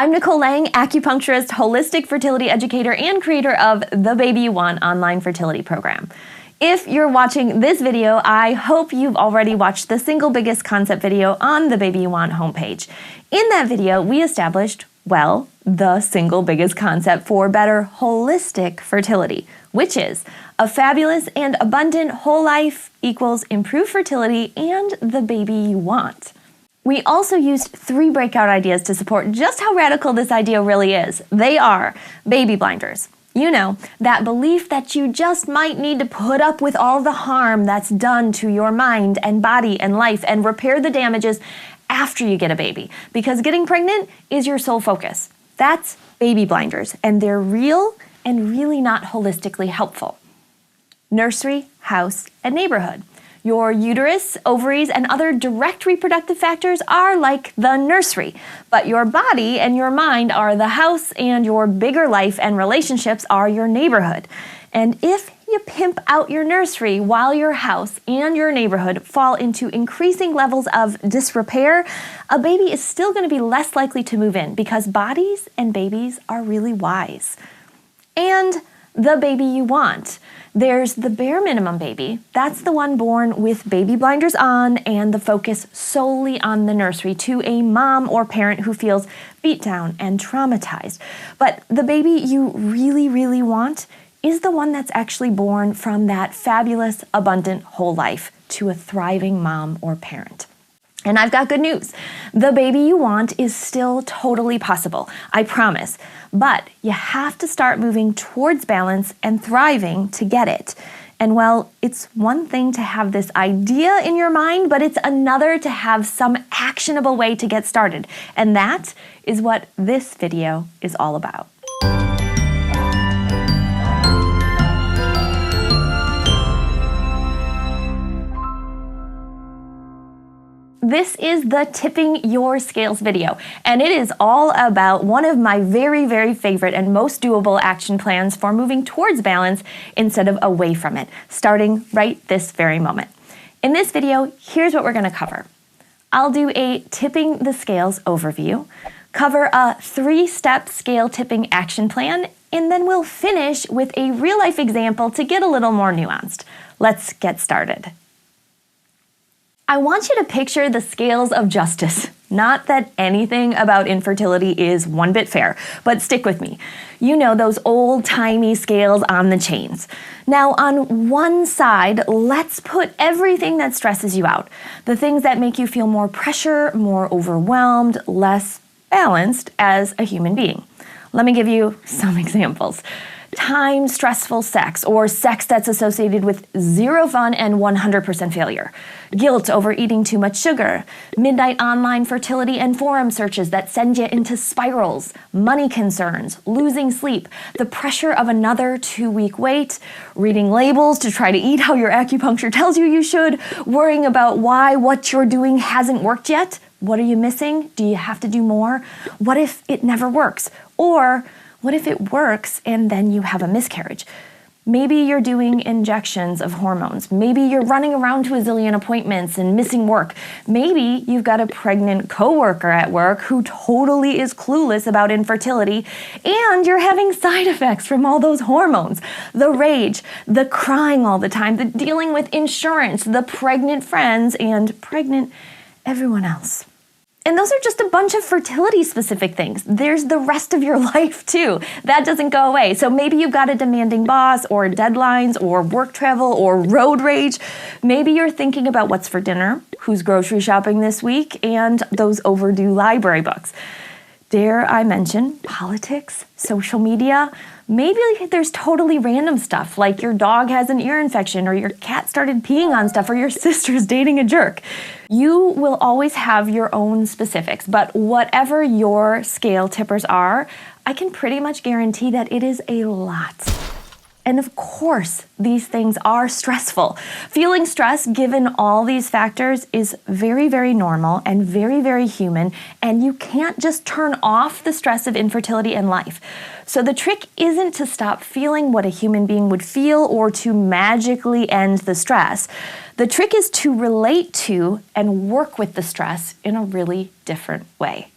I'm Nicole Lang, acupuncturist, holistic fertility educator, and creator of The Baby You Want online fertility program. If you're watching this video, I hope you've already watched the single biggest concept video on the Baby You Want homepage. In that video, we established, well, the single biggest concept for better holistic fertility, which is a fabulous and abundant whole life equals improved fertility and the baby you want. We also used 3 breakout ideas to support just how radical this idea really is. They are baby blinders. You know, that belief that you just might need to put up with all the harm that's done to your mind and body and life and repair the damages after you get a baby, because getting pregnant is your sole focus. That's baby blinders, and they're real and really not holistically helpful. Nursery, house, and neighborhood. Your uterus, ovaries, and other direct reproductive factors are like the nursery, but your body and your mind are the house, and your bigger life and relationships are your neighborhood. And if you pimp out your nursery while your house and your neighborhood fall into increasing levels of disrepair, a baby is still going to be less likely to move in because bodies and babies are really wise. And the baby you want. There's the bare minimum baby. That's the one born with baby blinders on and the focus solely on the nursery to a mom or parent who feels beat down and traumatized. But the baby you really, really want is the one that's actually born from that fabulous, abundant whole life to a thriving mom or parent. And I've got good news. The baby you want is still totally possible, I promise. But you have to start moving towards balance and thriving to get it. And well, it's one thing to have this idea in your mind, but it's another to have some actionable way to get started. And that is what this video is all about. This is the Tipping Your Scales video, and it is all about one of my very, very favorite and most doable action plans for moving towards balance instead of away from it, starting right this very moment. In this video, here's what we're going to cover. I'll do a tipping the scales overview, cover a 3-step scale tipping action plan, and then we'll finish with a real-life example to get a little more nuanced. Let's get started. I want you to picture the scales of justice. Not that anything about infertility is one bit fair, but stick with me. You know those old-timey scales on the chains. Now, on one side, let's put everything that stresses you out. The things that make you feel more pressure, more overwhelmed, less balanced as a human being. Let me give you some examples. Time stressful sex, or sex that's associated with 0 fun and 100% failure. Guilt over eating too much sugar. Midnight online fertility and forum searches that send you into spirals. Money concerns. Losing sleep. The pressure of another 2-week wait. Reading labels to try to eat how your acupuncture tells you should. Worrying about why what you're doing hasn't worked yet. What are you missing? Do you have to do more? What if it never works? Or what if it works and then you have a miscarriage? Maybe you're doing injections of hormones. Maybe you're running around to a zillion appointments and missing work. Maybe you've got a pregnant coworker at work who totally is clueless about infertility, and you're having side effects from all those hormones. The rage, the crying all the time, the dealing with insurance, the pregnant friends, and pregnant everyone else. And those are just a bunch of fertility-specific things. There's the rest of your life, too. That doesn't go away. So maybe you've got a demanding boss, or deadlines, or work travel, or road rage. Maybe you're thinking about what's for dinner, who's grocery shopping this week, and those overdue library books. Dare I mention politics, social media? Maybe there's totally random stuff, like your dog has an ear infection, or your cat started peeing on stuff, or your sister's dating a jerk. You will always have your own specifics, but whatever your scale tippers are, I can pretty much guarantee that it is a lot. And of course, these things are stressful. Feeling stress, given all these factors, is very, very normal and very, very human, and you can't just turn off the stress of infertility in life. So the trick isn't to stop feeling what a human being would feel or to magically end the stress. The trick is to relate to and work with the stress in a really different way.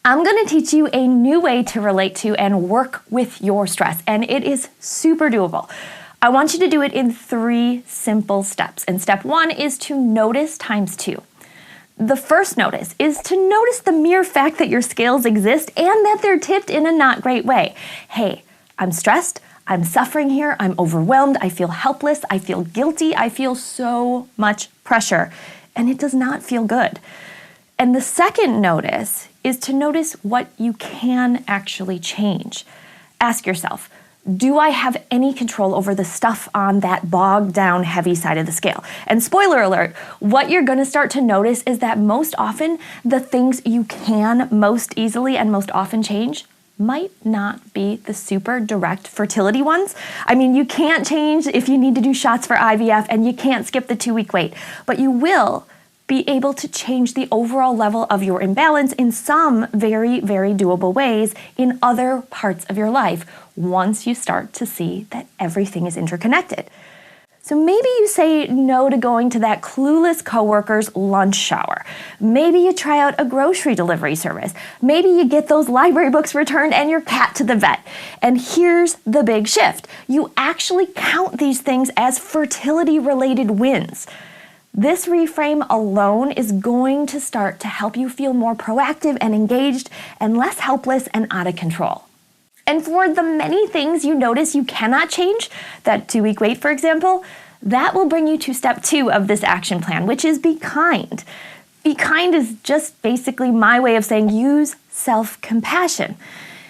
I'm going to teach you a new way to relate to and work with your stress, and it is super doable. I want you to do it in 3 simple steps, and step 1 is to notice times 2. The first notice is to notice the mere fact that your scales exist and that they're tipped in a not great way. Hey, I'm stressed, I'm suffering here, I'm overwhelmed, I feel helpless, I feel guilty, I feel so much pressure, and it does not feel good. And the second notice is to notice what you can actually change. Ask yourself, do I have any control over the stuff on that bogged down heavy side of the scale? And spoiler alert, what you're going to start to notice is that most often the things you can most easily and most often change might not be the super direct fertility ones. I mean, you can't change if you need to do shots for IVF, and you can't skip the 2-week wait, but you will be able to change the overall level of your imbalance in some very, very doable ways in other parts of your life once you start to see that everything is interconnected. So maybe you say no to going to that clueless coworker's lunch shower. Maybe you try out a grocery delivery service. Maybe you get those library books returned and your cat to the vet. And here's the big shift. You actually count these things as fertility-related wins. This reframe alone is going to start to help you feel more proactive and engaged and less helpless and out of control. And for the many things you notice you cannot change, that 2-week wait, for example, that will bring you to step 2 of this action plan, which is be kind. Be kind is just basically my way of saying use self-compassion.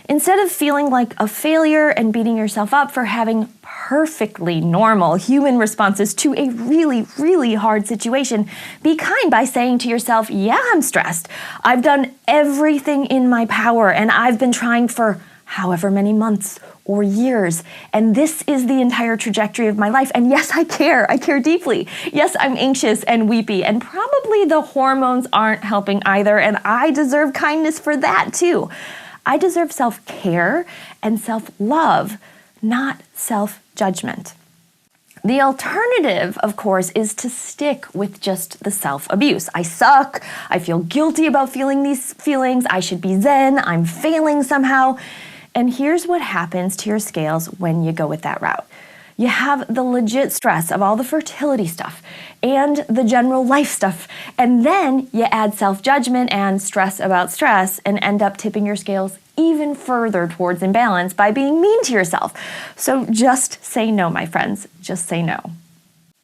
Instead of feeling like a failure and beating yourself up for having perfectly normal human responses to a really, really hard situation, be kind by saying to yourself, yeah, I'm stressed. I've done everything in my power, and I've been trying for however many months or years, and this is the entire trajectory of my life. And yes, I care deeply. Yes, I'm anxious and weepy, and probably the hormones aren't helping either, and I deserve kindness for that too. I deserve self-care and self-love, not self-judgment. The alternative, of course, is to stick with just the self-abuse. I suck, I feel guilty about feeling these feelings, I should be zen, I'm failing somehow. And here's what happens to your scales when you go with that route. You have the legit stress of all the fertility stuff and the general life stuff, and then you add self-judgment and stress about stress and end up tipping your scales even further towards imbalance by being mean to yourself. So just say no, my friends, just say no.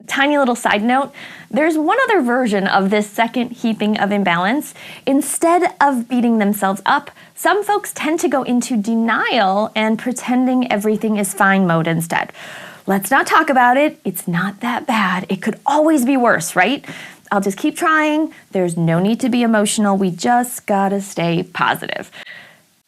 Tiny little side note, there's one other version of this second heaping of imbalance. Instead of beating themselves up, some folks tend to go into denial and pretending everything is fine mode instead. Let's not talk about it. It's not that bad. It could always be worse, right? I'll just keep trying. There's no need to be emotional. We just gotta stay positive.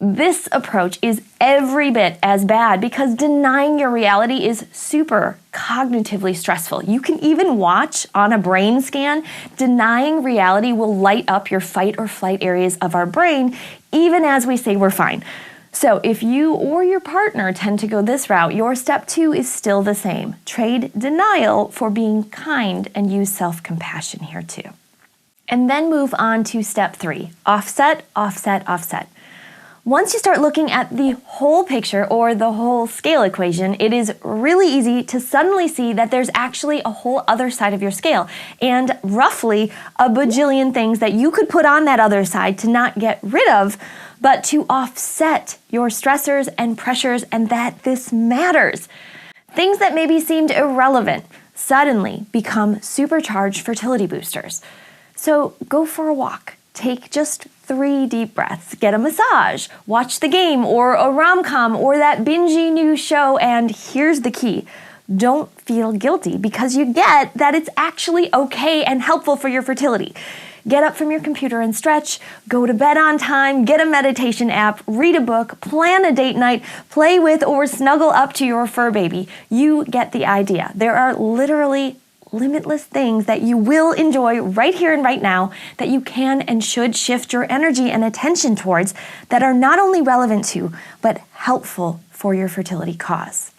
This approach is every bit as bad because denying your reality is super cognitively stressful. You can even watch on a brain scan, denying reality will light up your fight or flight areas of our brain, even as we say we're fine. So if you or your partner tend to go this route, your step 2 is still the same. Trade denial for being kind and use self-compassion here too. And then move on to step 3, offset, offset, offset. Once you start looking at the whole picture or the whole scale equation, it is really easy to suddenly see that there's actually a whole other side of your scale and roughly a bajillion things that you could put on that other side to not get rid of, but to offset your stressors and pressures, and that this matters. Things that maybe seemed irrelevant suddenly become supercharged fertility boosters. So go for a walk. Take just 3 deep breaths, get a massage, watch the game or a rom-com or that bingey new show, and here's the key. Don't feel guilty because you get that it's actually okay and helpful for your fertility. Get up from your computer and stretch, go to bed on time, get a meditation app, read a book, plan a date night, play with or snuggle up to your fur baby. You get the idea. There are literally limitless things that you will enjoy right here and right now that you can and should shift your energy and attention towards that are not only relevant to, but helpful for your fertility cause.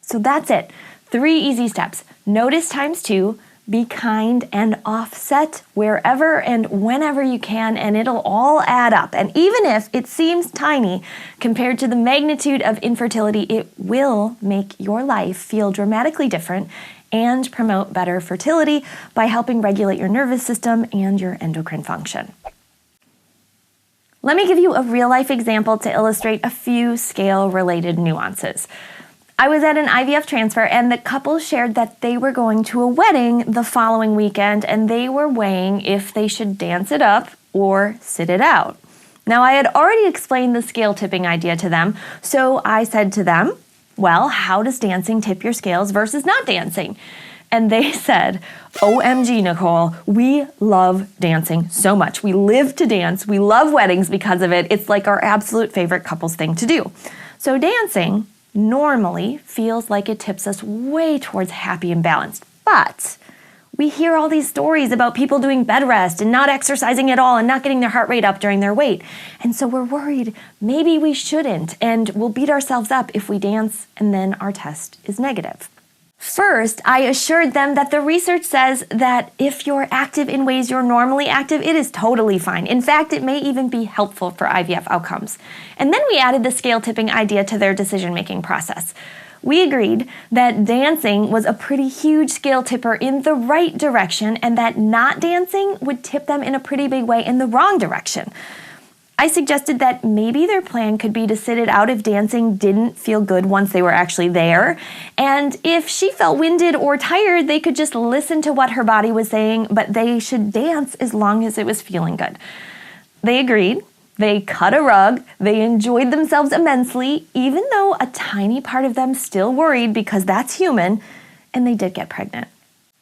So that's it. 3 easy steps. Notice times 2, Be kind and offset wherever and whenever you can, and it'll all add up. And even if it seems tiny compared to the magnitude of infertility, it will make your life feel dramatically different and promote better fertility by helping regulate your nervous system and your endocrine function. Let me give you a real-life example to illustrate a few scale-related nuances. I was at an IVF transfer and the couple shared that they were going to a wedding the following weekend and they were weighing if they should dance it up or sit it out. Now, I had already explained the scale tipping idea to them, so I said to them, well, how does dancing tip your scales versus not dancing? And they said, OMG, Nicole, we love dancing so much. We live to dance. We love weddings because of it. It's like our absolute favorite couples thing to do. So dancing normally feels like it tips us way towards happy and balanced. But we hear all these stories about people doing bed rest and not exercising at all and not getting their heart rate up during their weight. And so we're worried maybe we shouldn't, and we'll beat ourselves up if we dance and then our test is negative. First, I assured them that the research says that if you're active in ways you're normally active, it is totally fine. In fact, it may even be helpful for IVF outcomes. And then we added the scale tipping idea to their decision-making process. We agreed that dancing was a pretty huge scale tipper in the right direction and that not dancing would tip them in a pretty big way in the wrong direction. I suggested that maybe their plan could be to sit it out if dancing didn't feel good once they were actually there. And if she felt winded or tired, they could just listen to what her body was saying, but they should dance as long as it was feeling good. They agreed. They cut a rug. They enjoyed themselves immensely, even though a tiny part of them still worried because that's human, and they did get pregnant.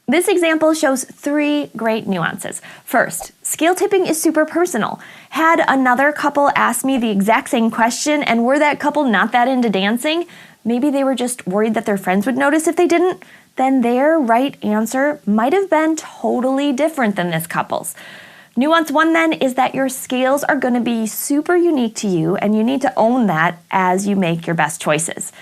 This example shows 3 great nuances. First, scale tipping is super personal. Had another couple asked me the exact same question and were that couple not that into dancing, maybe they were just worried that their friends would notice if they didn't, then their right answer might have been totally different than this couple's. Nuance 1 then is that your scales are going to be super unique to you and you need to own that as you make your best choices.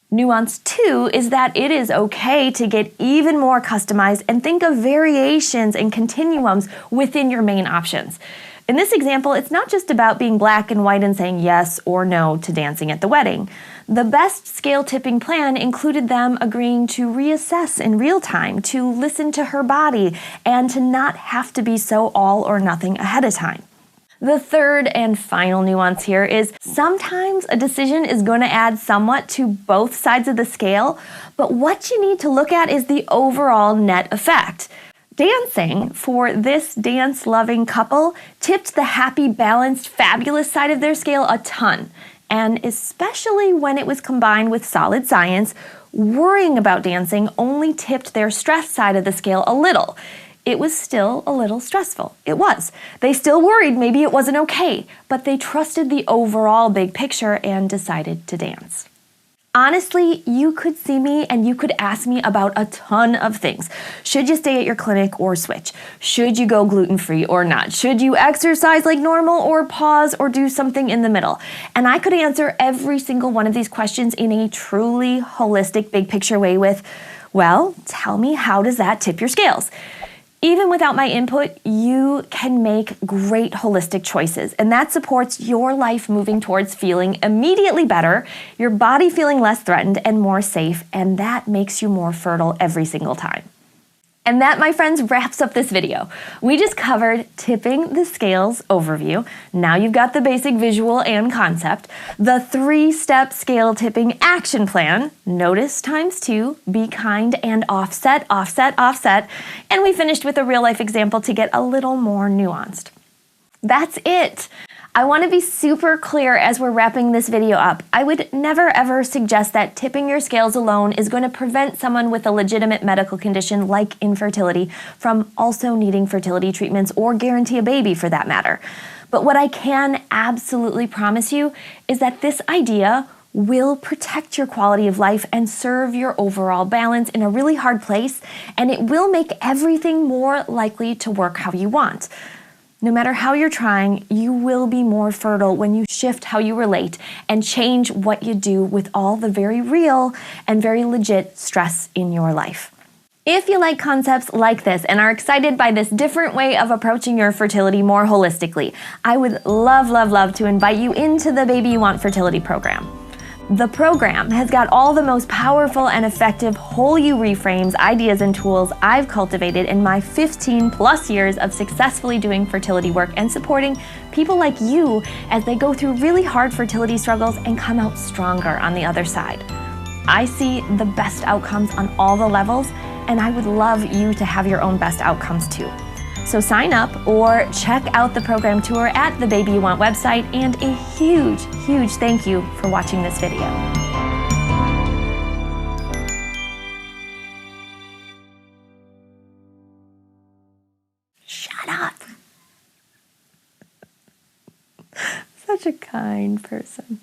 Nuance 2 is that it is okay to get even more customized and think of variations and continuums within your main options. In this example, it's not just about being black and white and saying yes or no to dancing at the wedding. The best scale tipping plan included them agreeing to reassess in real time, to listen to her body, and to not have to be so all or nothing ahead of time. The third and final nuance here is sometimes a decision is going to add somewhat to both sides of the scale, but what you need to look at is the overall net effect. Dancing for this dance-loving couple tipped the happy, balanced, fabulous side of their scale a ton, and especially when it was combined with solid science, worrying about dancing only tipped their stress side of the scale a little. It was still a little stressful. It was. They still worried maybe it wasn't okay, but they trusted the overall big picture and decided to dance. Honestly, you could see me and you could ask me about a ton of things. Should you stay at your clinic or switch? Should you go gluten-free or not? Should you exercise like normal or pause or do something in the middle? And I could answer every single one of these questions in a truly holistic big picture way with, well, tell me, how does that tip your scales? Even without my input, you can make great holistic choices, and that supports your life moving towards feeling immediately better, your body feeling less threatened and more safe, and that makes you more fertile every single time. And that, my friends, wraps up this video. We just covered tipping the scales overview. Now you've got the basic visual and concept. The 3-step scale tipping action plan, notice ×2, be kind and offset, offset, offset. And we finished with a real life example to get a little more nuanced. That's it. I want to be super clear as we're wrapping this video up. I would never ever suggest that tipping your scales alone is going to prevent someone with a legitimate medical condition like infertility from also needing fertility treatments or guarantee a baby for that matter. But what I can absolutely promise you is that this idea will protect your quality of life and serve your overall balance in a really hard place, and it will make everything more likely to work how you want. No matter how you're trying, you will be more fertile when you shift how you relate and change what you do with all the very real and very legit stress in your life. If you like concepts like this and are excited by this different way of approaching your fertility more holistically, I would love to invite you into the Baby You Want Fertility program. The program has got all the most powerful and effective whole you reframes, ideas, and tools I've cultivated in my 15+ years of successfully doing fertility work and supporting people like you as they go through really hard fertility struggles and come out stronger on the other side. I see the best outcomes on all the levels, and I would love you to have your own best outcomes too. So sign up or check out the program tour at the Baby You Want website, and a huge thank you for watching this video. Shut up. Such a kind person.